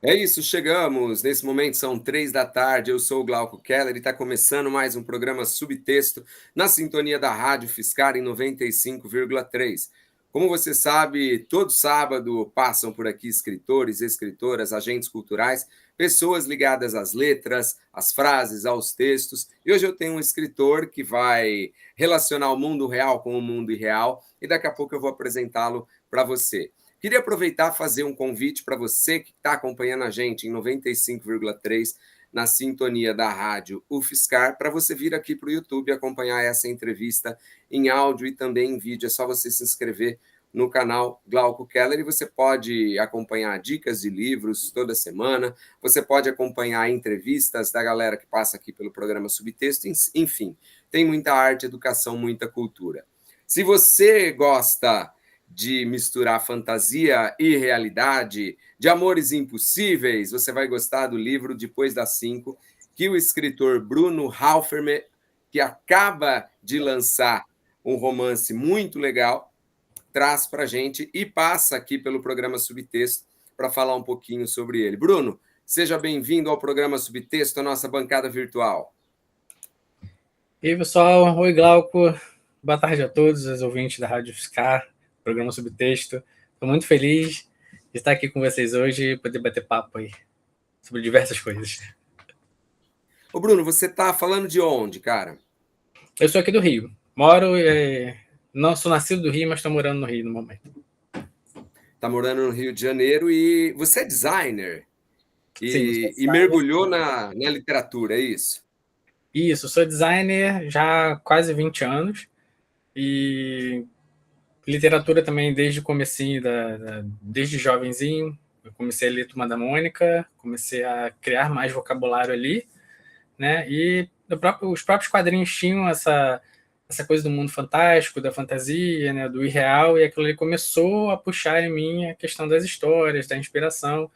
É isso, chegamos. Nesse momento são 3 da tarde. Eu sou o Glauco Keller e está começando mais um programa Subtexto na sintonia da Rádio Fiscar em 95,3. Como você sabe, todo sábado passam por aqui escritores, escritoras, agentes culturais, pessoas ligadas às letras, às frases, aos textos. E hoje eu tenho um escritor que vai relacionar o mundo real com o mundo irreal e daqui a pouco eu vou apresentá-lo para você. Queria aproveitar e fazer um convite para você que está acompanhando a gente em 95,3 na sintonia da rádio UFSCar, para você vir aqui para o YouTube acompanhar essa entrevista em áudio e também em vídeo. É só você se inscrever no canal Glauco Keller e você pode acompanhar dicas de livros toda semana, você pode acompanhar entrevistas da galera que passa aqui pelo programa Subtexto, enfim, tem muita arte, educação, muita cultura. Se você gosta de misturar fantasia e realidade, de amores impossíveis, você vai gostar do livro Depois das 5, que o escritor Bruno Halferman, que acaba de lançar um romance muito legal, traz para a gente e passa aqui pelo programa Subtexto para falar um pouquinho sobre ele. Bruno, seja bem-vindo ao programa Subtexto, a nossa bancada virtual. E aí, pessoal, oi Glauco, boa tarde a todos os ouvintes da Rádio Fiscar, programa Subtexto. Estou muito feliz de estar aqui com vocês hoje e poder bater papo aí sobre diversas coisas. Ô Bruno, você está falando de onde, cara? Eu sou aqui do Rio, não sou nascido do Rio, mas estou morando no Rio no momento. Está morando no Rio de Janeiro e você é designer Sim, sou e designer. mergulhou na literatura, é isso? Isso, sou designer já há quase 20 anos e literatura também desde o comecinho, desde jovenzinho. Eu comecei a ler Turma da Mônica, comecei a criar mais vocabulário ali, né? E os próprios quadrinhos tinham essa coisa do mundo fantástico, da fantasia, né? Do irreal, e aquilo ali começou a puxar em mim a questão das histórias, da inspiração.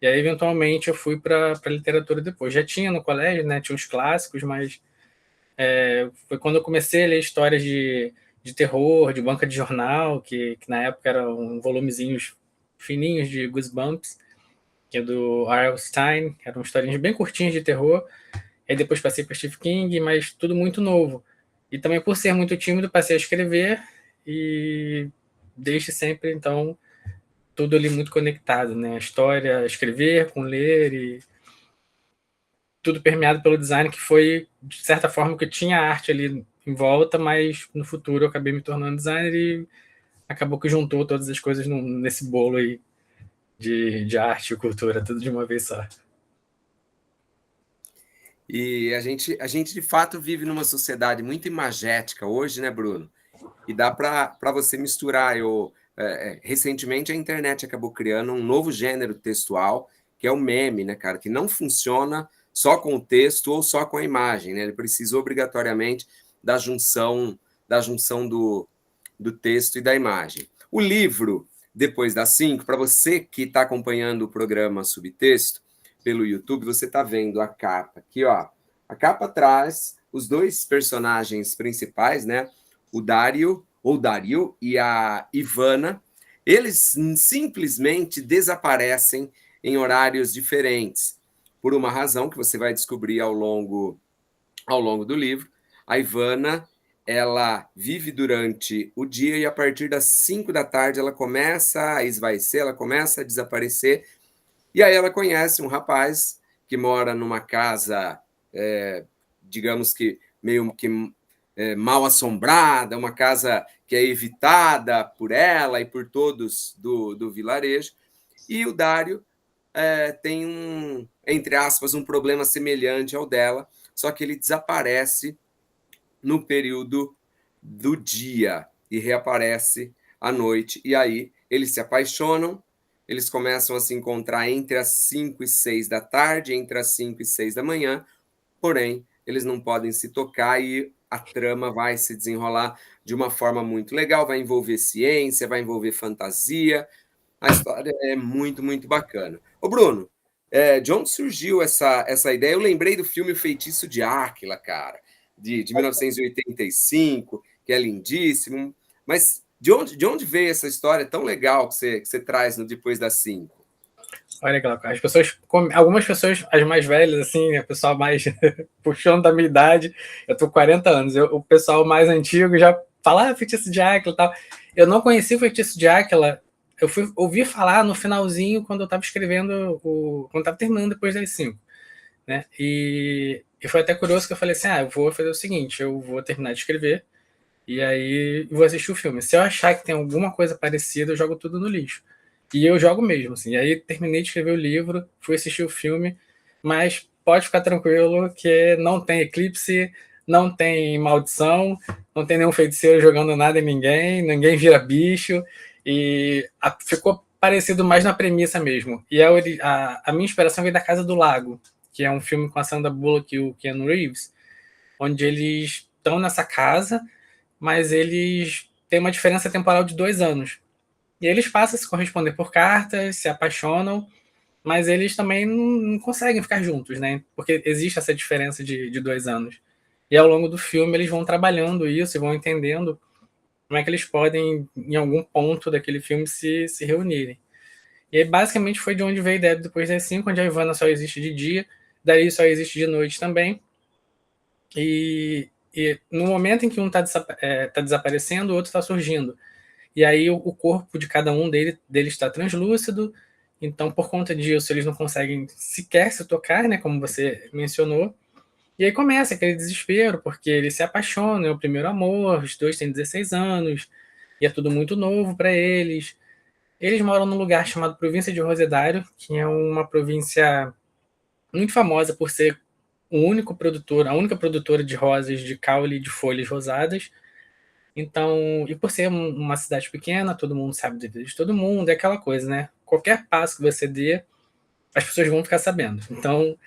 E aí, eventualmente, eu fui para a literatura depois. Já tinha no colégio, né? Tinha os clássicos, mas foi quando eu comecei a ler histórias de terror, de banca de jornal, que na época eram volumezinhos fininhos de Goosebumps, que é do R.L. Stine, eram historinhas bem curtinhas de terror. Aí depois passei para Stephen King, mas tudo muito novo. E também por ser muito tímido, passei a escrever e desde sempre, então, tudo ali muito conectado, né? A história, escrever com ler e tudo permeado pelo design, que foi, de certa forma, que tinha arte ali em volta, mas no futuro eu acabei me tornando designer e acabou que juntou todas as coisas nesse bolo aí de arte e cultura, tudo de uma vez só. E a gente de fato vive numa sociedade muito imagética hoje, né, Bruno? E dá para você misturar. Recentemente a internet acabou criando um novo gênero textual, que é o meme, né, cara? Que não funciona só com o texto ou só com a imagem, né? Ele precisa obrigatoriamente da junção do texto e da imagem. O livro, Depois das 5, para você que está acompanhando o programa Subtexto pelo YouTube, você está vendo a capa aqui, ó. A capa traz os dois personagens principais, né? O Dario e a Ivana. Eles simplesmente desaparecem em horários diferentes, por uma razão que você vai descobrir ao longo do livro. A Ivana, ela vive durante o dia e a partir das 5 da tarde ela começa a esvaecer, ela começa a desaparecer. E aí ela conhece um rapaz que mora numa casa, digamos que meio que mal assombrada, uma casa que é evitada por ela e por todos do vilarejo. E o Dário tem entre aspas, um problema semelhante ao dela, só que ele desaparece no período do dia e reaparece à noite. E aí eles se apaixonam, eles começam a se encontrar entre as 5 e 6 da tarde, entre as 5 e 6 da manhã, porém eles não podem se tocar e a trama vai se desenrolar de uma forma muito legal, vai envolver ciência, vai envolver fantasia, a história é muito, muito bacana. Ô Bruno, de onde surgiu essa ideia? Eu lembrei do filme O Feitiço de Áquila, cara, de 1985, que é lindíssimo. Mas de onde veio essa história tão legal que você traz no Depois das 5? Olha, Glauco, as pessoas, algumas pessoas, as mais velhas, assim, o pessoal mais puxando da minha idade, eu tô com 40 anos, o pessoal mais antigo já fala, Feitiço de Áquila e tal. Eu não conheci o Feitiço de Áquila, eu fui ouvir falar no finalzinho, quando eu tava escrevendo, quando eu tava terminando depois das 5, né? E foi até curioso que eu falei assim, eu vou fazer o seguinte, eu vou terminar de escrever, e aí vou assistir o filme. Se eu achar que tem alguma coisa parecida, eu jogo tudo no lixo. E eu jogo mesmo, assim. E aí terminei de escrever o livro, fui assistir o filme, mas pode ficar tranquilo que não tem eclipse, não tem maldição, não tem nenhum feiticeiro jogando nada em ninguém, ninguém vira bicho, e ficou parecido mais na premissa mesmo. E a minha inspiração veio da Casa do Lago, que é um filme com a Sandra Bullock e o Keanu Reeves, onde eles estão nessa casa, mas eles têm uma diferença temporal de 2 anos. E eles passam a se corresponder por cartas, se apaixonam, mas eles também não conseguem ficar juntos, né? Porque existe essa diferença de 2 anos. E ao longo do filme eles vão trabalhando isso e vão entendendo como é que eles podem, em algum ponto daquele filme, se reunirem. E aí, basicamente, foi de onde veio a ideia depois das 5, onde a Ivana só existe de dia, daí só existe de noite também. E no momento em que um está tá desaparecendo, o outro está surgindo. E aí o corpo de cada um deles está translúcido, então por conta disso eles não conseguem sequer se tocar, né, como você mencionou. E aí começa aquele desespero, porque eles se apaixonam, é o primeiro amor, os dois têm 16 anos, e é tudo muito novo para eles. Eles moram num lugar chamado Província de Rosedário, que é uma província muito famosa por ser a única produtora de rosas de caule de folhas rosadas. Então, e por ser uma cidade pequena, todo mundo sabe da vida de todo mundo, é aquela coisa, né? Qualquer passo que você dê, as pessoas vão ficar sabendo. Então,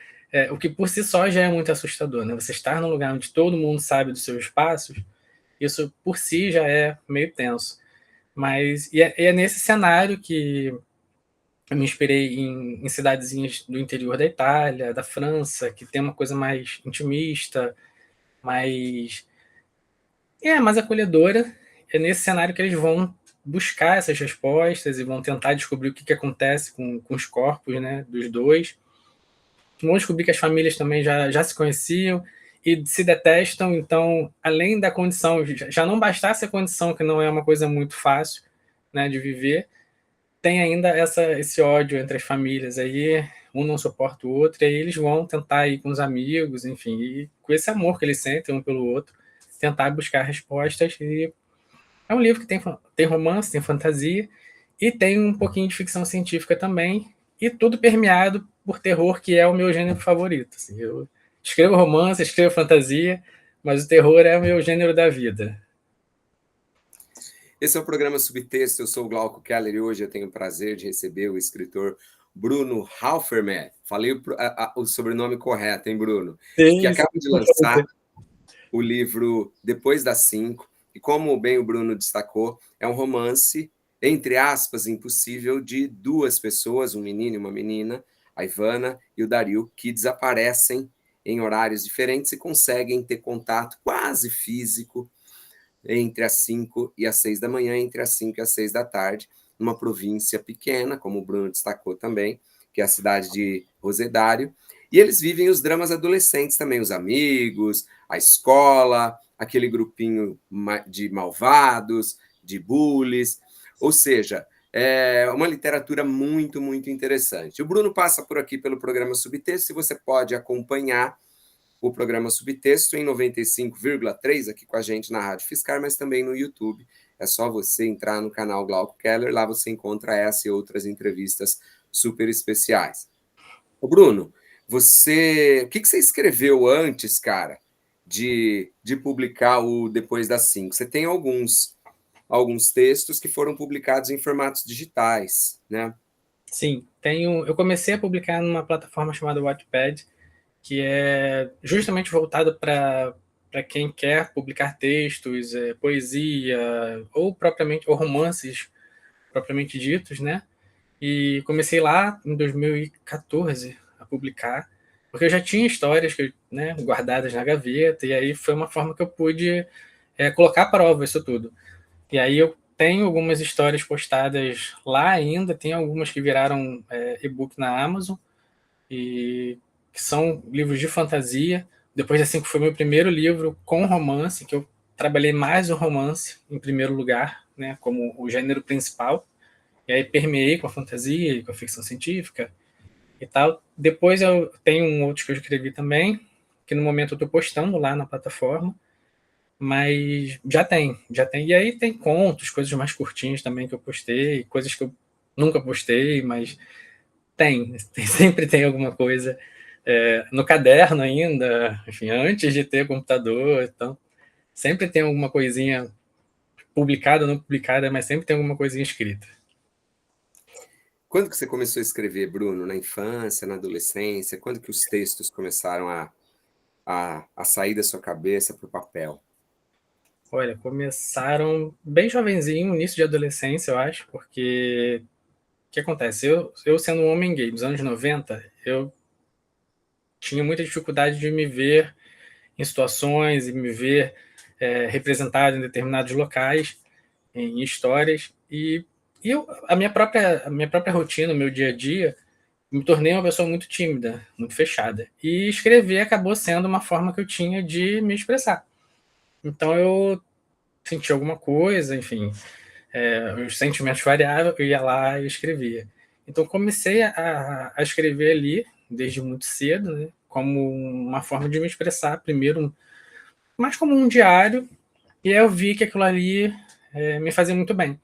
o que por si só já é muito assustador, né? Você estar num lugar onde todo mundo sabe dos seus passos, isso por si já é meio tenso. Mas, é nesse cenário que eu me inspirei em cidadezinhas do interior da Itália, da França, que tem uma coisa mais intimista, mais mais acolhedora. É nesse cenário que eles vão buscar essas respostas e vão tentar descobrir o que acontece com os corpos, né, dos dois. Vão descobrir que as famílias também já se conheciam e se detestam, então, além da condição, já não bastasse a condição, que não é uma coisa muito fácil, né, de viver, tem ainda esse ódio entre as famílias, aí um não suporta o outro, e aí eles vão tentar ir com os amigos, enfim, e com esse amor que eles sentem um pelo outro, tentar buscar respostas. E é um livro que tem romance, tem fantasia e tem um pouquinho de ficção científica também, e tudo permeado por terror, que é o meu gênero favorito. Assim, eu escrevo romance, escrevo fantasia, mas o terror é o meu gênero da vida. Esse é o programa Subtexto, eu sou o Glauco Keller e hoje eu tenho o prazer de receber o escritor Bruno Halferman. Falei o sobrenome correto, hein, Bruno? Que Sim, acaba de lançar o livro Depois das 5, e como bem o Bruno destacou, é um romance, entre aspas, impossível, de duas pessoas, um menino e uma menina, a Ivana e o Dario, que desaparecem em horários diferentes e conseguem ter contato quase físico entre as 5 e as 6 da manhã, entre as 5 e as 6 da tarde, numa província pequena, como o Bruno destacou também, que é a cidade de Rosedário. E eles vivem os dramas adolescentes também, os amigos, a escola, aquele grupinho de malvados, de bullies. Ou seja, é uma literatura muito, muito interessante. O Bruno passa por aqui pelo programa Subtexto, e você pode acompanhar o programa Subtexto em 95,3 aqui com a gente na Rádio Fiscar, mas também no YouTube. É só você entrar no canal Glauco Keller, lá você encontra essa e outras entrevistas super especiais. Ô Bruno, o que você escreveu antes, cara, de publicar o Depois das 5? Você tem alguns textos que foram publicados em formatos digitais, né? Sim, eu comecei a publicar numa plataforma chamada Wattpad, que é justamente voltado para quem quer publicar textos, poesia ou romances propriamente ditos, né? E comecei lá em 2014 a publicar, porque eu já tinha histórias né, guardadas na gaveta, e aí foi uma forma que eu pude colocar à prova isso tudo. E aí eu tenho algumas histórias postadas lá ainda, tem algumas que viraram e-book na Amazon, e que são livros de fantasia. Depois assim que foi meu primeiro livro com romance, que eu trabalhei mais o romance em primeiro lugar, né, como o gênero principal, e aí permeei com a fantasia e com a ficção científica e tal. Depois eu tenho um outro que eu escrevi também, que no momento eu estou postando lá na plataforma, mas já tem. E aí tem contos, coisas mais curtinhas também que eu postei, coisas que eu nunca postei, mas sempre tem alguma coisa no caderno ainda, enfim, antes de ter computador, então sempre tem alguma coisinha publicada ou não publicada, mas sempre tem alguma coisinha escrita. Quando que você começou a escrever, Bruno? Na infância, na adolescência? Quando que os textos começaram a sair da sua cabeça para o papel? Olha, começaram bem jovenzinho, início de adolescência, eu acho, porque o que acontece? Eu sendo um homem gay dos anos 90, eu tinha muita dificuldade de me ver em situações e me ver representado em determinados locais, em histórias, e a minha própria rotina, o meu dia a dia, me tornei uma pessoa muito tímida, muito fechada. E escrever acabou sendo uma forma que eu tinha de me expressar. Então eu senti alguma coisa, enfim, os sentimentos variavam, eu ia lá e escrevia. Então comecei a escrever ali, desde muito cedo, né, como uma forma de me expressar, primeiro mais como um diário, e aí eu vi que aquilo ali me fazia muito bem.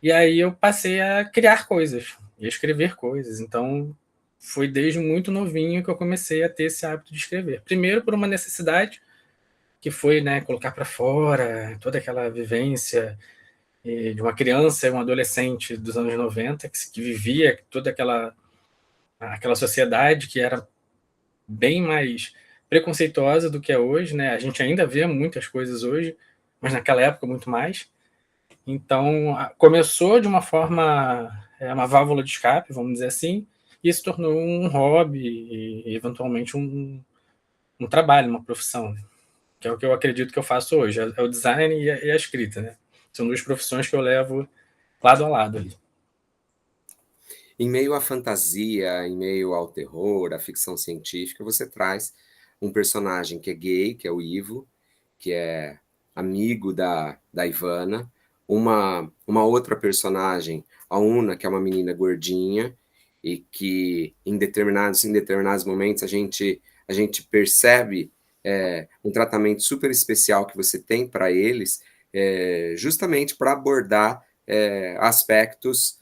E aí eu passei a criar coisas, e a escrever coisas. Então foi desde muito novinho que eu comecei a ter esse hábito de escrever. Primeiro por uma necessidade, que foi, né, colocar para fora toda aquela vivência de uma criança e um adolescente dos anos 90, que vivia toda aquela sociedade que era bem mais preconceituosa do que é hoje, né? A gente ainda vê muitas coisas hoje, mas naquela época muito mais. Então, começou de uma forma, uma válvula de escape, vamos dizer assim, e se tornou um hobby e eventualmente um trabalho, uma profissão, né? Que é o que eu acredito que eu faço hoje, é o design e a escrita, né? São duas profissões que eu levo lado a lado ali. Em meio à fantasia, em meio ao terror, à ficção científica, você traz um personagem que é gay, que é o Ivo, que é amigo da Ivana, uma outra personagem, a Una, que é uma menina gordinha, e que em determinados momentos a gente percebe um tratamento super especial que você tem para eles, justamente para abordar aspectos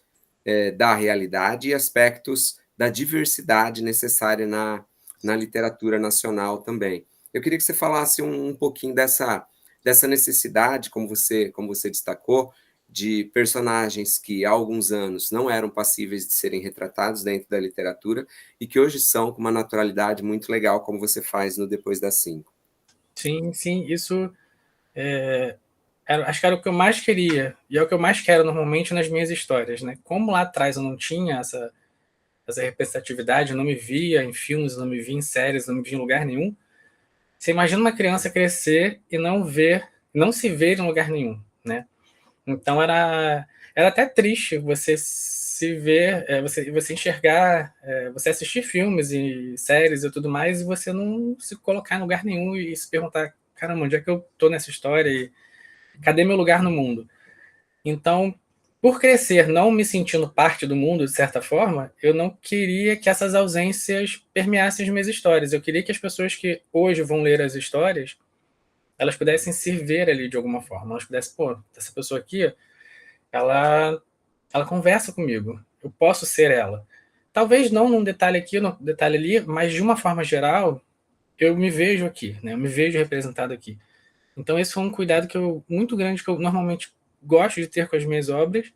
da realidade e aspectos da diversidade necessária na literatura nacional também. Eu queria que você falasse um pouquinho dessa necessidade, como você destacou, de personagens que há alguns anos não eram passíveis de serem retratados dentro da literatura e que hoje são com uma naturalidade muito legal, como você faz no Depois das Cinco. Sim, sim, isso acho que era o que eu mais queria, e é o que eu mais quero normalmente nas minhas histórias, né? Como lá atrás eu não tinha essa representatividade, eu não me via em filmes, não me via em séries, não me via em lugar nenhum. Você imagina uma criança crescer e não se ver em lugar nenhum, né? Então era até triste você se ver, você enxergar, você assistir filmes e séries e tudo mais e você não se colocar em lugar nenhum e se perguntar, caramba, onde é que eu tô nessa história e cadê meu lugar no mundo? Então, por crescer não me sentindo parte do mundo, de certa forma, eu não queria que essas ausências permeassem as minhas histórias. Eu queria que as pessoas que hoje vão ler as histórias, elas pudessem se ver ali de alguma forma. Elas pudessem, pô, essa pessoa aqui, ela, ela conversa comigo. Eu posso ser ela. Talvez não num detalhe aqui, num detalhe ali, mas de uma forma geral, eu me vejo aqui, né? Eu me vejo representado aqui. Então esse foi um cuidado muito grande que eu normalmente gosto de ter com as minhas obras,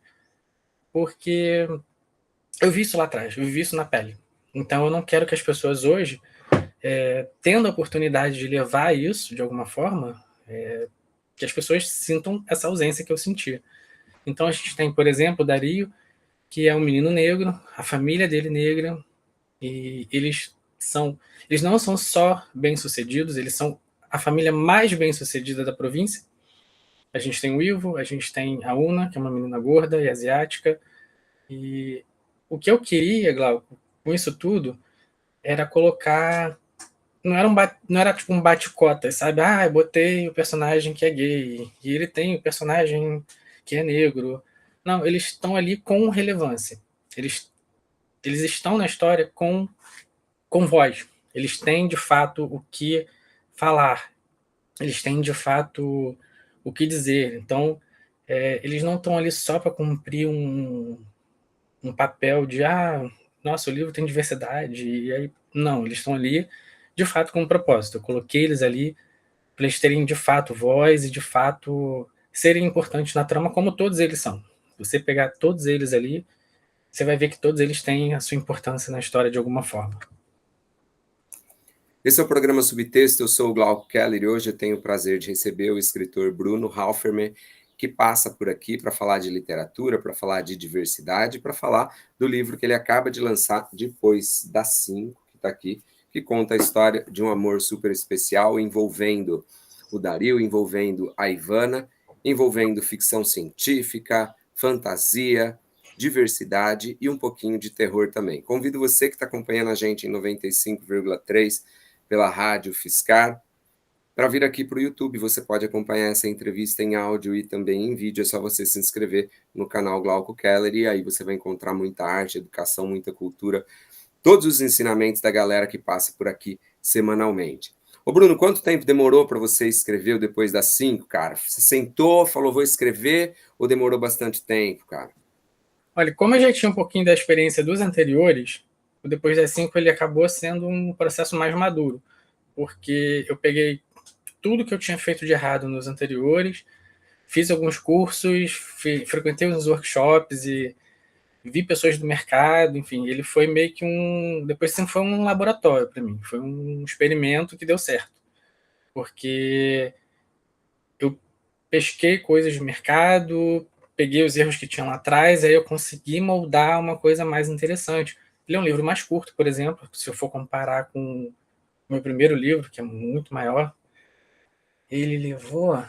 porque eu vi isso lá atrás, eu vi isso na pele. Então eu não quero que as pessoas hoje, tendo a oportunidade de levar isso de alguma forma, que as pessoas sintam essa ausência que eu senti. Então a gente tem, por exemplo, o Dario, que é um menino negro, a família dele negra, e eles não são só bem-sucedidos, eles são a família mais bem-sucedida da província, A gente tem o Ivo, a gente tem a Una, que é uma menina gorda e asiática. E o que eu queria, Glauco, com isso tudo, era colocar. Não era tipo um bate-cotas, sabe? Ah, eu botei o personagem que é gay, e ele tem o personagem que é negro. Não, eles estão ali com relevância. Eles, eles estão na história com voz. Eles têm, de fato, o que falar. Eles têm, de fato, o que dizer. Então, eles não estão ali só para cumprir um papel de, nossa, o livro tem diversidade. E aí, não, eles estão ali, de fato, com um propósito. Eu coloquei eles ali para eles terem, de fato, voz e, de fato, serem importantes na trama, como todos eles são. Você pegar todos eles ali, você vai ver que todos eles têm a sua importância na história de alguma forma. Esse é o programa Subtexto, eu sou o Glauco Keller e hoje eu tenho o prazer de receber o escritor Bruno Halferman, que passa por aqui para falar de literatura, para falar de diversidade, para falar do livro que ele acaba de lançar depois das 5, que está aqui, que conta a história de um amor super especial envolvendo o Dario, envolvendo a Ivana, envolvendo ficção científica, fantasia, diversidade e um pouquinho de terror também. Convido você que está acompanhando a gente em 95,3 pela Rádio Fiscar, para vir aqui para o YouTube. Você pode acompanhar essa entrevista em áudio e também em vídeo. É só você se inscrever no canal Glauco Keller e aí você vai encontrar muita arte, educação, muita cultura, todos os ensinamentos da galera que passa por aqui semanalmente. Ô Bruno, quanto tempo demorou para você escrever o Depois das 5, cara? Você sentou, falou, vou escrever, ou demorou bastante tempo, cara? Olha, como eu já tinha um pouquinho da experiência dos anteriores, o Depois das 5 ele acabou sendo um processo mais maduro, porque eu peguei tudo que eu tinha feito de errado nos anteriores, fiz alguns cursos, frequentei uns workshops e vi pessoas do mercado, enfim, ele foi meio que depois assim, foi um laboratório para mim, foi um experimento que deu certo, porque eu pesquei coisas de mercado, peguei os erros que tinham lá atrás, aí eu consegui moldar uma coisa mais interessante. Ele é um livro mais curto, por exemplo, se eu for comparar com o meu primeiro livro, que é muito maior, ele levou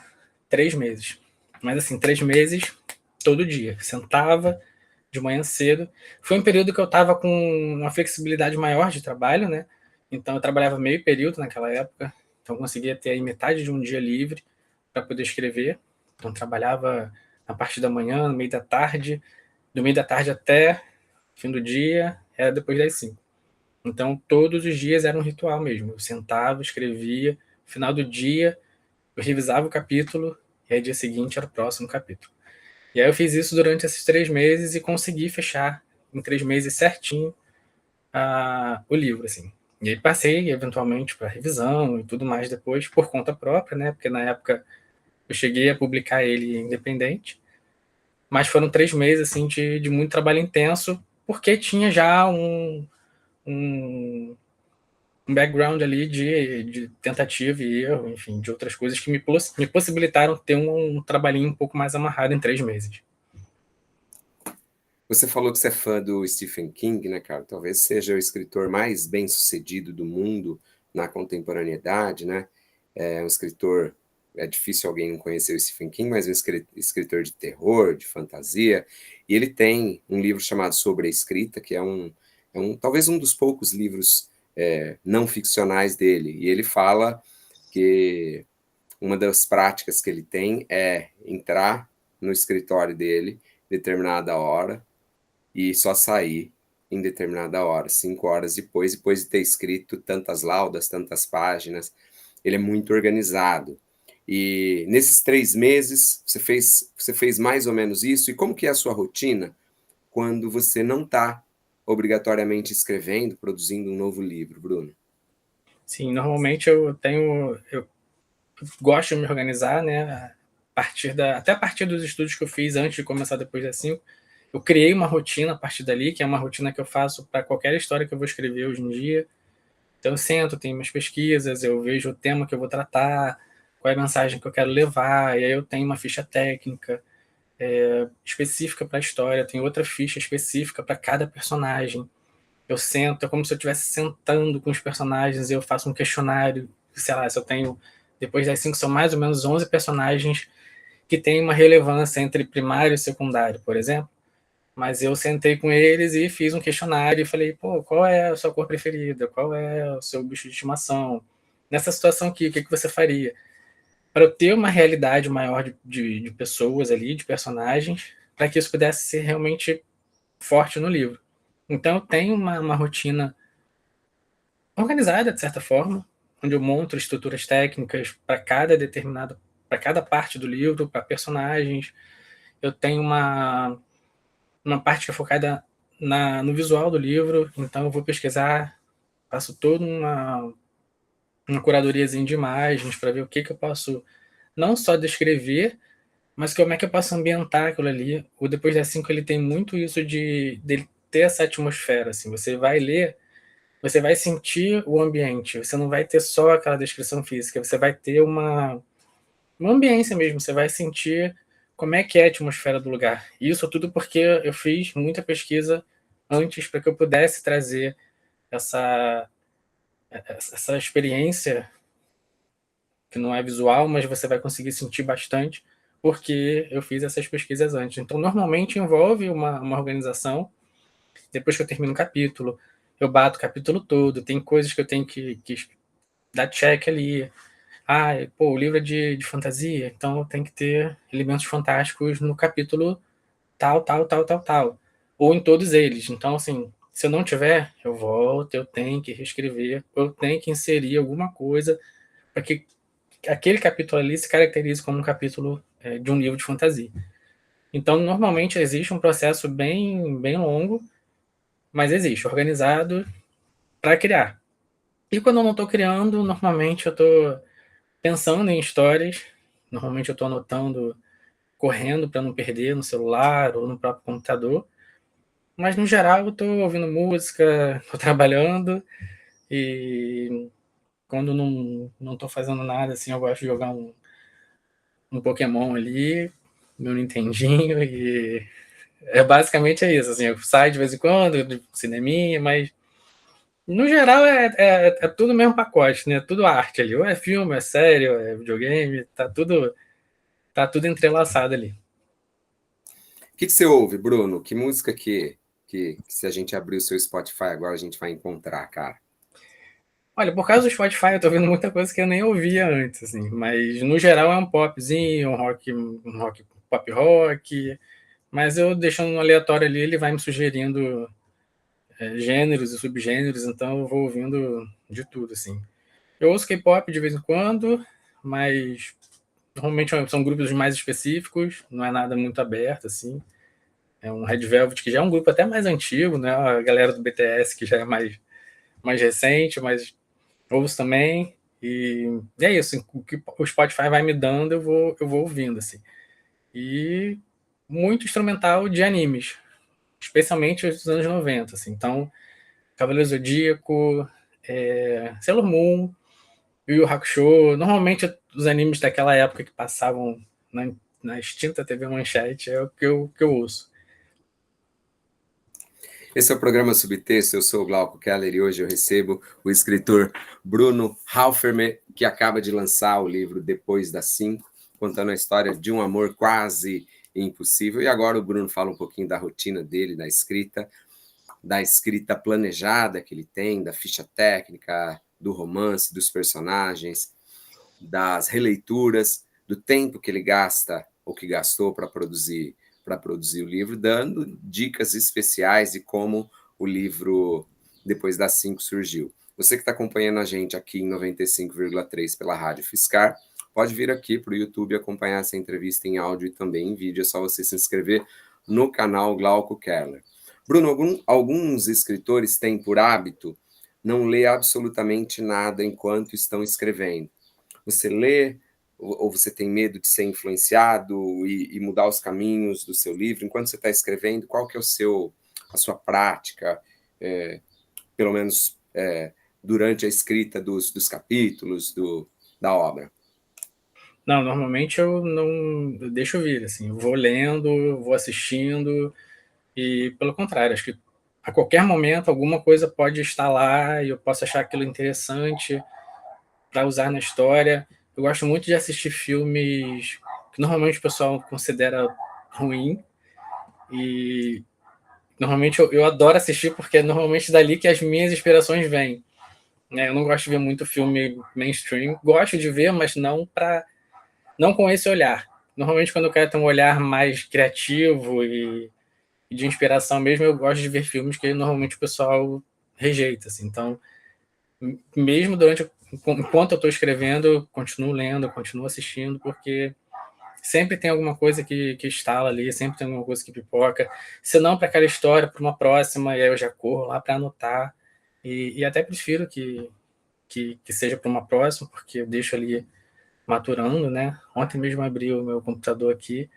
3 meses. Mas assim, 3 meses todo dia. Sentava de manhã cedo. Foi um período que eu estava com uma flexibilidade maior de trabalho, né? Então eu trabalhava meio período naquela época, então eu conseguia ter aí metade de um dia livre para poder escrever. Então trabalhava na parte da manhã, no meio da tarde, do meio da tarde até fim do dia, era depois das 5. Então todos os dias era um ritual mesmo. Eu sentava, escrevia, no final do dia eu revisava o capítulo e aí dia seguinte era o próximo capítulo. E aí eu fiz isso durante esses 3 meses e consegui fechar em 3 meses certinho o livro, assim. E aí passei, eventualmente, para revisão e tudo mais depois, por conta própria, né? Porque na época eu cheguei a publicar ele independente, mas foram 3 meses, assim, de muito trabalho intenso, porque tinha já um background ali de tentativa e erro, enfim, de outras coisas que me possibilitaram ter um trabalhinho um pouco mais amarrado em 3 meses. Você falou que você é fã do Stephen King, né, cara? Talvez seja o escritor mais bem-sucedido do mundo na contemporaneidade, né? É um escritor, é difícil alguém não conhecer o Stephen King, mas um escritor de terror, de fantasia. E ele tem um livro chamado Sobre a Escrita, que talvez um dos poucos livros não ficcionais dele. E ele fala que uma das práticas que ele tem é entrar no escritório dele determinada hora e só sair em determinada hora, 5 horas depois de ter escrito tantas laudas, tantas páginas. Ele é muito organizado. E nesses 3 meses, você fez mais ou menos isso? E como que é a sua rotina quando você não está obrigatoriamente escrevendo, produzindo um novo livro, Bruno? Sim, normalmente eu gosto de me organizar, né? Até a partir dos estudos que eu fiz antes de começar depois das 5, eu criei uma rotina a partir dali, que é uma rotina que eu faço para qualquer história que eu vou escrever hoje em dia. Então eu sento, tenho minhas pesquisas, eu vejo o tema que eu vou tratar, qual é a mensagem que eu quero levar, e aí eu tenho uma ficha técnica específica para a história, tenho outra ficha específica para cada personagem. Eu sento, é como se eu estivesse sentando com os personagens, eu faço um questionário, sei lá, se eu tenho, depois das 5 são mais ou menos 11 personagens que tem uma relevância entre primário e secundário, por exemplo. Mas eu sentei com eles e fiz um questionário e falei, pô, qual é a sua cor preferida? Qual é o seu bicho de estimação? Nessa situação aqui, o que você faria? Para eu ter uma realidade maior de pessoas ali, de personagens, para que isso pudesse ser realmente forte no livro. Então eu tenho uma rotina organizada, de certa forma, onde eu monto estruturas técnicas para cada parte do livro, para personagens. Eu tenho uma parte que é focada no visual do livro, então eu vou pesquisar, faço toda uma curadoriazinha de imagens para ver o que eu posso não só descrever, mas como é que eu posso ambientar aquilo ali. O Depois das 5 ele tem muito isso de ter essa atmosfera, assim, você vai ler, você vai sentir o ambiente, você não vai ter só aquela descrição física, você vai ter uma ambiência mesmo, você vai sentir como é que é a atmosfera do lugar. Isso tudo porque eu fiz muita pesquisa antes para que eu pudesse trazer essa, essa experiência que não é visual, mas você vai conseguir sentir bastante porque eu fiz essas pesquisas antes. Então, normalmente envolve uma organização. Depois que eu termino um capítulo, eu bato o capítulo todo, tem coisas que eu tenho que dar check ali. Ah, pô, o livro é de fantasia, então tem que ter elementos fantásticos no capítulo tal, tal, tal, tal, tal. Ou em todos eles. Então, assim, se eu não tiver, eu volto, eu tenho que reescrever, eu tenho que inserir alguma coisa para que aquele capítulo ali se caracterize como um capítulo de um livro de fantasia. Então, normalmente existe um processo bem longo, mas existe, organizado para criar. E quando eu não estou criando, normalmente eu estou pensando em histórias, normalmente eu estou anotando, correndo para não perder no celular ou no próprio computador, mas no geral eu estou ouvindo música, estou trabalhando e quando não estou fazendo nada, assim, eu gosto de jogar um Pokémon ali, meu Nintendinho, e basicamente é isso, assim, eu saio de vez em quando, de cineminha, mas no geral é tudo o mesmo pacote, né? Tudo arte ali, ou é filme, é série, ou é videogame, tá tudo entrelaçado ali. O que você ouve, Bruno? Que música que se a gente abrir o seu Spotify agora a gente vai encontrar, cara? Olha, por causa do Spotify eu tô vendo muita coisa que eu nem ouvia antes, assim, mas no geral é um popzinho, um rock, pop rock, mas eu deixando no aleatório ali, ele vai me sugerindo gêneros e subgêneros, então eu vou ouvindo de tudo, assim. Eu ouço K-pop de vez em quando, mas normalmente são grupos mais específicos, não é nada muito aberto, assim. É um Red Velvet, que já é um grupo até mais antigo, né? A galera do BTS, que já é mais recente, mas ouço também. E é isso, o que o Spotify vai me dando, eu vou ouvindo, assim. E muito instrumental de animes, especialmente os dos anos 90, assim. Então, Cavaleiro Zodíaco, Sailor Moon, Yu Yu Hakusho, normalmente os animes daquela época que passavam na extinta TV Manchete é o que eu ouço. Esse é o programa Subtexto, eu sou o Glauco Keller e hoje eu recebo o escritor Bruno Halferman, que acaba de lançar o livro Depois das 5, contando a história de um amor quase impossível. E agora o Bruno fala um pouquinho da rotina dele, da escrita planejada que ele tem, da ficha técnica, do romance, dos personagens, das releituras, do tempo que ele gasta ou que gastou para produzir o livro, dando dicas especiais de como o livro Depois das 5 surgiu. Você que está acompanhando a gente aqui em 95,3 pela Rádio Fiscar, pode vir aqui para o YouTube acompanhar essa entrevista em áudio e também em vídeo. É só você se inscrever no canal Glauco Keller. Bruno, alguns escritores têm por hábito não ler absolutamente nada enquanto estão escrevendo. Você lê ou você tem medo de ser influenciado e mudar os caminhos do seu livro? Enquanto você está escrevendo, qual que é a sua prática, pelo menos durante a escrita dos capítulos da obra? Não, normalmente eu deixo vir, assim, eu vou lendo, vou assistindo, e pelo contrário, acho que a qualquer momento alguma coisa pode estar lá e eu posso achar aquilo interessante para usar na história. Eu gosto muito de assistir filmes que normalmente o pessoal considera ruim, e normalmente eu adoro assistir porque é normalmente dali que as minhas inspirações vêm. Né? Eu não gosto de ver muito filme mainstream, gosto de ver, mas não com esse olhar. Normalmente quando eu quero ter um olhar mais criativo e de inspiração mesmo, eu gosto de ver filmes que normalmente o pessoal rejeita. Assim. Então, mesmo enquanto eu estou escrevendo, eu continuo lendo, eu continuo assistindo, porque sempre tem alguma coisa que instala ali, sempre tem alguma coisa que pipoca. Se não para aquela história, para uma próxima, e aí eu já corro lá para anotar. E até prefiro que seja para uma próxima, porque eu deixo ali maturando, né? Ontem mesmo abri o meu computador aqui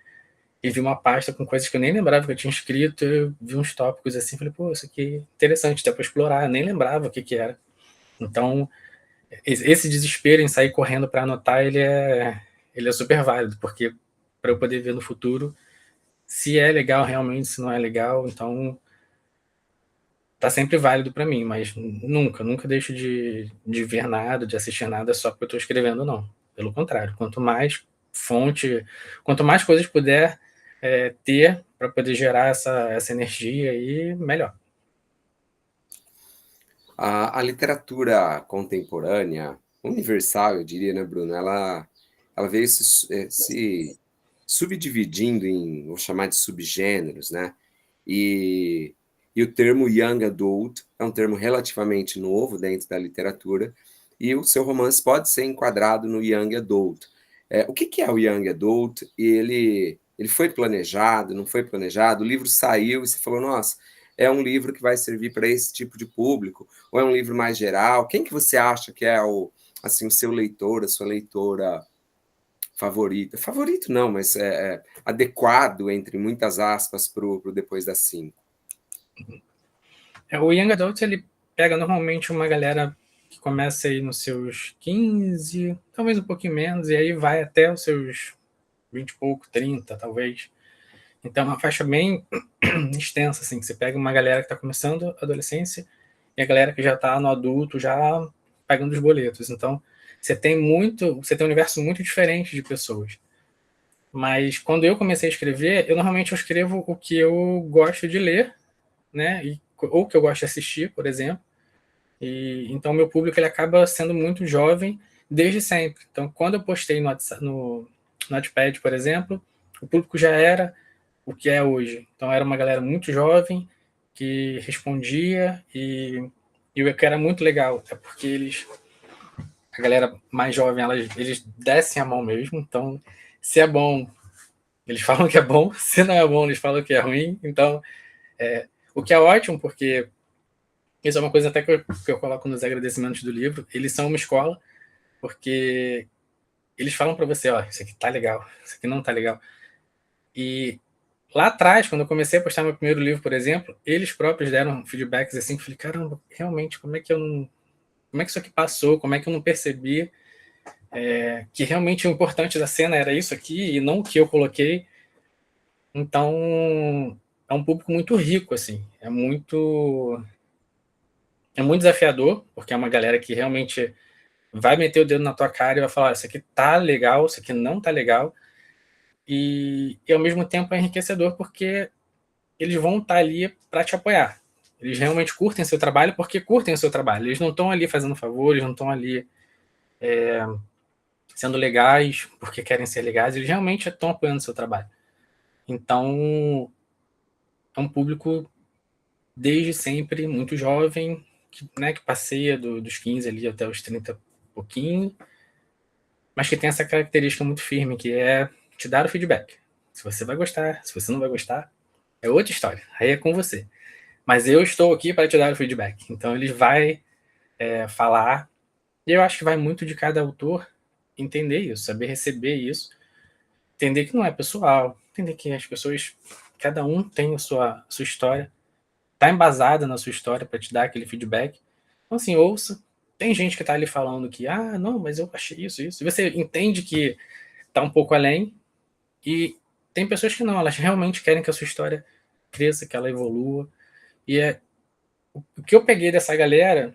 e vi uma pasta com coisas que eu nem lembrava que eu tinha escrito. Eu vi uns tópicos assim, falei, pô, isso aqui é interessante, dá para explorar. Eu nem lembrava o que era. Então, esse desespero em sair correndo para anotar, ele é super válido, porque para eu poder ver no futuro se é legal realmente, se não é legal. Então, tá sempre válido para mim, mas nunca deixo de ver nada, de assistir nada só porque eu estou escrevendo, não. Pelo contrário, quanto mais fonte, quanto mais coisas puder ter para poder gerar essa energia aí, melhor. A literatura contemporânea, universal, eu diria, né, Bruno? Ela veio se subdividindo em, vou chamar de subgêneros, né? E, e o termo young adult é um termo relativamente novo dentro da literatura, e o seu romance pode ser enquadrado no young adult. O que é o young adult? Ele foi planejado, não foi planejado? O livro saiu e você falou, nossa, é um livro que vai servir para esse tipo de público, ou é um livro mais geral? Quem que você acha que é o seu leitor, a sua leitora favorita? Favorito não, mas adequado, entre muitas aspas, para o Depois das 5. O Young Adult, ele pega normalmente uma galera que começa aí nos seus 15, talvez um pouquinho menos, e aí vai até os seus 20 e pouco, 30, talvez. Então, é uma faixa bem extensa, assim, que você pega uma galera que está começando a adolescência e a galera que já está no adulto, já pagando os boletos. Então, você tem um universo muito diferente de pessoas. Mas quando eu comecei a escrever, eu escrevo o que eu gosto de ler, né? Ou que eu gosto de assistir, por exemplo. E então meu público ele acaba sendo muito jovem desde sempre. Então, quando eu postei no Notepad, por exemplo, o público já era o que é hoje. Então era uma galera muito jovem que respondia e o que era muito legal é porque a galera mais jovem, eles descem a mão mesmo. Então, se é bom, eles falam que é bom. Se não é bom, eles falam que é ruim. Então, o que é ótimo, porque isso é uma coisa até que eu coloco nos agradecimentos do livro. Eles são uma escola, porque eles falam para você, ó, isso aqui tá legal, isso aqui não tá legal. E lá atrás, quando eu comecei a postar meu primeiro livro, por exemplo, eles próprios deram feedbacks assim, que eu falei, caramba, realmente, como é que isso aqui passou? Como é que eu não percebi que realmente o importante da cena era isso aqui e não o que eu coloquei? Então, é um público muito rico, assim, é muito desafiador, porque é uma galera que realmente vai meter o dedo na tua cara e vai falar, isso aqui tá legal, isso aqui não tá legal, e ao mesmo tempo é enriquecedor, porque eles vão estar ali para te apoiar. Eles realmente curtem seu trabalho porque curtem o seu trabalho. Eles não estão ali fazendo favor, eles não estão ali sendo legais porque querem ser legais, eles realmente estão apoiando o seu trabalho. Então, é um público desde sempre muito jovem, que passeia dos 15 ali até os 30 pouquinho, mas que tem essa característica muito firme, que é te dar o feedback. Se você vai gostar, se você não vai gostar, é outra história. Aí é com você. Mas eu estou aqui para te dar o feedback. Então ele vai falar, e eu acho que vai muito de cada autor entender isso, saber receber isso, entender que não é pessoal, entender que as pessoas, cada um tem a sua história, está embasada na sua história para te dar aquele feedback. Então, assim, ouça. Tem gente que está ali falando que, não, mas eu achei isso. E você entende que está um pouco além, e tem pessoas que não, elas realmente querem que a sua história cresça, que ela evolua. E o que eu peguei dessa galera,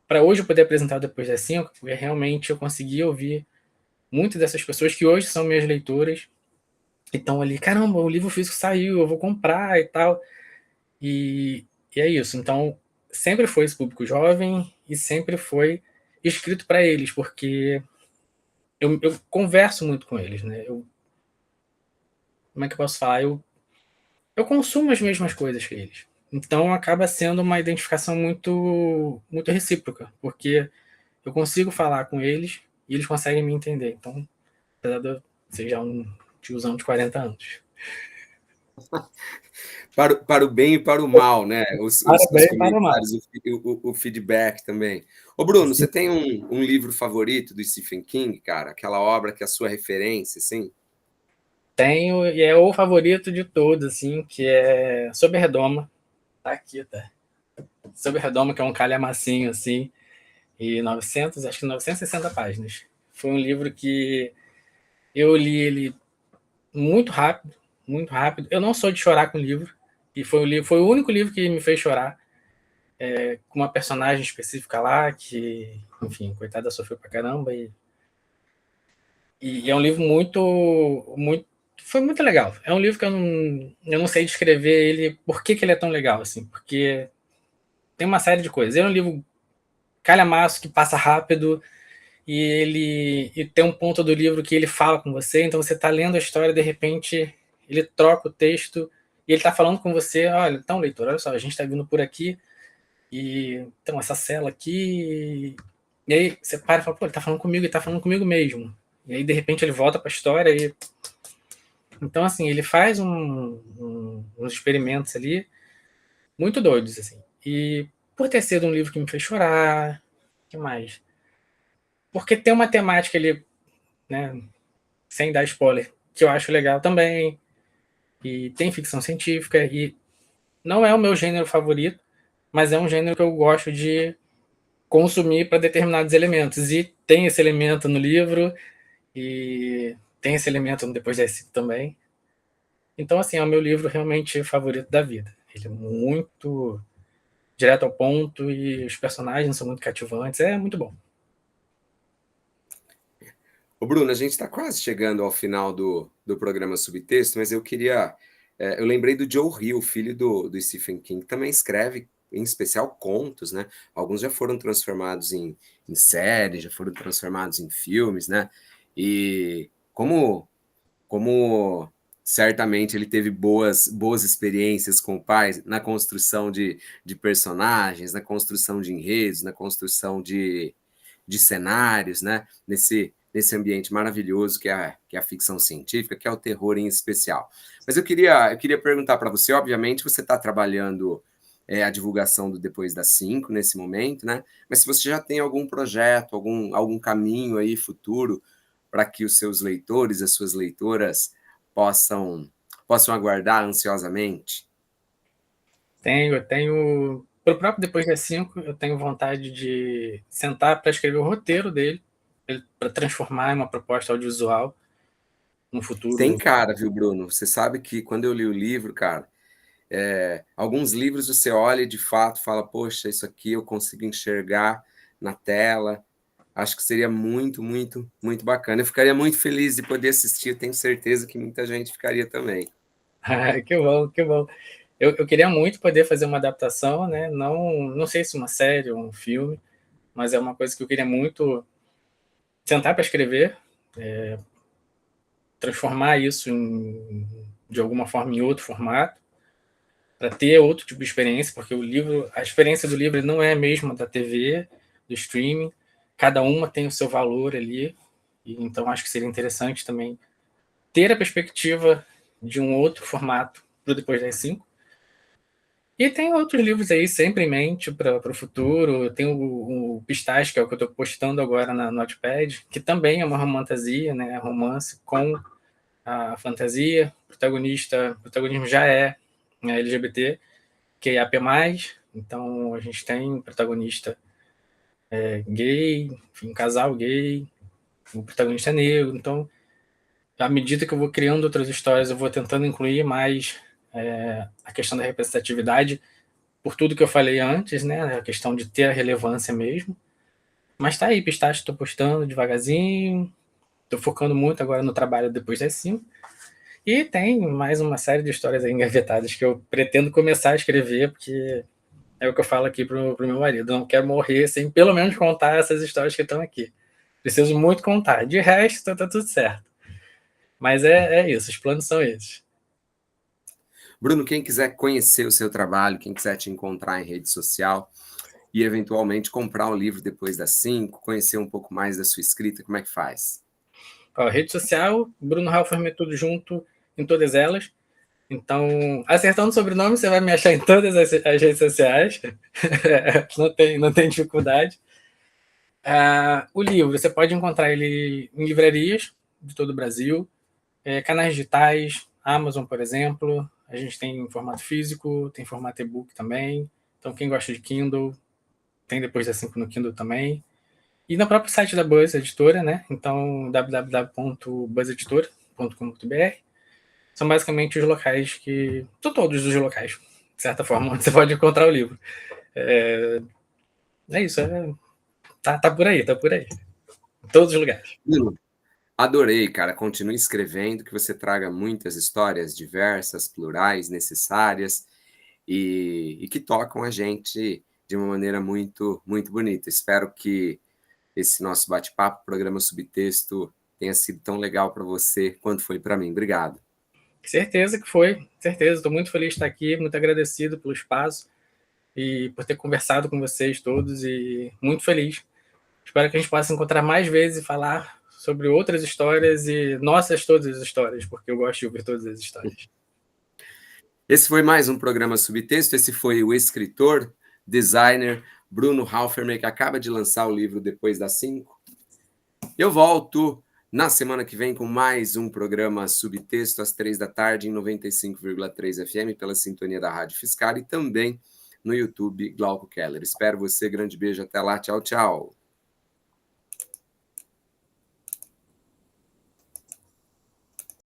para hoje eu poder apresentar depois das 5, é realmente eu conseguir ouvir muitas dessas pessoas que hoje são minhas leitoras e estão ali, caramba, o livro físico saiu, eu vou comprar e tal. E é isso. Então, sempre foi esse público jovem e sempre foi escrito para eles, porque eu converso muito com eles, né? Como é que eu posso falar? Eu consumo as mesmas coisas que eles. Então, acaba sendo uma identificação muito, muito recíproca, porque eu consigo falar com eles e eles conseguem me entender. Então, apesar de eu ser já um tiozão de 40 anos. Para o bem e para o mal, né? Os Parabéns para o mal. comentários, o feedback também. Ô, Bruno, você tem um livro favorito do Stephen King, cara? Aquela obra que é a sua referência, assim? Tenho, e é o favorito de todos, assim, que é Sob a Redoma. Tá aqui, tá? Sob a Redoma, que é um calhamacinho, assim, e 900, acho que 960 páginas. Foi um livro que eu li ele muito rápido, muito rápido. Eu não sou de chorar com livro, e foi o único livro que me fez chorar, com uma personagem específica lá, que, enfim, coitada, sofreu pra caramba, e é um livro muito, foi muito legal. É um livro que eu não sei descrever ele, por que ele é tão legal, assim, porque tem uma série de coisas. É um livro calhamaço, que passa rápido, e tem um ponto do livro que ele fala com você, então você está lendo a história, de repente ele troca o texto, e ele está falando com você, olha, então, leitor, olha só, a gente está vindo por aqui, e então essa cela aqui, e aí você para e fala, pô, ele está falando comigo, ele está falando comigo mesmo. E aí, de repente, ele volta para a história e então, assim, ele faz uns experimentos ali muito doidos, assim. E por ter sido um livro que me fez chorar, o que mais? Porque tem uma temática ali, né, sem dar spoiler, que eu acho legal também, e tem ficção científica, e não é o meu gênero favorito, mas é um gênero que eu gosto de consumir para determinados elementos. E tem esse elemento no livro, e tem esse elemento no Depois das Cinco também. Então, assim, é o meu livro realmente favorito da vida. Ele é muito direto ao ponto e os personagens são muito cativantes. É muito bom. Ô, Bruno, a gente está quase chegando ao final do programa Subtexto, mas eu queria. Eu lembrei do Joe Hill, filho do Stephen King, que também escreve, em especial, contos, né? Alguns já foram transformados em séries, já foram transformados em filmes, né? E como certamente ele teve boas experiências com o pai na construção de personagens, na construção de enredos, na construção de cenários, né? Nesse ambiente maravilhoso que é a ficção científica, que é o terror em especial. Mas eu queria perguntar para você, obviamente, você está trabalhando a divulgação do Depois das 5 nesse momento, né? Mas se você já tem algum projeto, algum caminho aí futuro para que os seus leitores, as suas leitoras possam aguardar ansiosamente? Eu tenho. Pro próprio Depois das 5, eu tenho vontade de sentar para escrever o roteiro dele, para transformar em uma proposta audiovisual no Tem futuro. cara, viu, Bruno? Você sabe que quando eu li o livro, cara, alguns livros você olha e de fato fala, poxa, isso aqui eu consigo enxergar na tela. Acho que seria muito, muito, muito bacana. Eu ficaria muito feliz de poder assistir, eu tenho certeza que muita gente ficaria também. Que bom, que bom. Eu queria muito poder fazer uma adaptação, né? Não sei se uma série ou um filme, mas é uma coisa que eu queria muito sentar para escrever, transformar isso de alguma forma em outro formato, para ter outro tipo de experiência, porque a experiência do livro não é a mesma da TV, do streaming, cada uma tem o seu valor ali, e então acho que seria interessante também ter a perspectiva de um outro formato para Depois das 5. E tem outros livros aí sempre em mente para o futuro. Tem o Pistache, que é o que eu estou postando agora na Notepad, que também é uma romantasia, né? Romance com a fantasia. O protagonismo já é LGBT, que é AP+. Então a gente tem um protagonista gay, enfim, um casal gay, o protagonista é negro. Então, à medida que eu vou criando outras histórias, eu vou tentando incluir mais a questão da representatividade por tudo que eu falei antes, né? A questão de ter a relevância mesmo. Mas tá aí, Pistache, estou postando devagarzinho. Estou focando muito agora no trabalho depois das 5. E tem mais uma série de histórias aí engavetadas que eu pretendo começar a escrever, porque é o que eu falo aqui pro meu marido. Eu não quero morrer sem pelo menos contar essas histórias que estão aqui. Preciso muito contar. De resto, tá tudo certo. Mas é isso, os planos são esses. Bruno, quem quiser conhecer o seu trabalho, quem quiser te encontrar em rede social e eventualmente comprar um livro depois das 5, conhecer um pouco mais da sua escrita, como é que faz? Ó, rede social, Bruno Halferman, tudo junto em todas elas. Então, acertando o sobrenome, você vai me achar em todas as redes sociais. não tem dificuldade. O livro, você pode encontrar ele em livrarias de todo o Brasil, canais digitais, Amazon, por exemplo. A gente tem em formato físico, tem formato e-book também. Então, quem gosta de Kindle, tem depois da 5 no Kindle também. E no próprio site da Buzz Editora, né? Então, www.buzzeditora.com.br. São basicamente os locais que... São todos os locais, de certa forma, onde você pode encontrar o livro. É isso, tá por aí, tá por aí. Em todos os lugares. Bruno, adorei, cara. Continue escrevendo, que você traga muitas histórias diversas, plurais, necessárias e que tocam a gente de uma maneira muito, muito bonita. Espero que esse nosso bate-papo, programa Subtexto, tenha sido tão legal para você quanto foi para mim. Obrigado. Certeza que foi, certeza. Estou muito feliz de estar aqui, muito agradecido pelo espaço e por ter conversado com vocês todos e muito feliz. Espero que a gente possa encontrar mais vezes e falar sobre outras histórias e nossas todas as histórias, porque eu gosto de ouvir todas as histórias. Esse foi mais um programa Subtexto. Esse foi o escritor, designer Bruno Halferman, que acaba de lançar o livro Depois das 5. Eu volto na semana que vem com mais um programa Subtexto às 3 da tarde em 95,3 FM pela sintonia da Rádio Fiscal e também no YouTube Glauco Keller. Espero você. Grande beijo. Até lá. Tchau, tchau.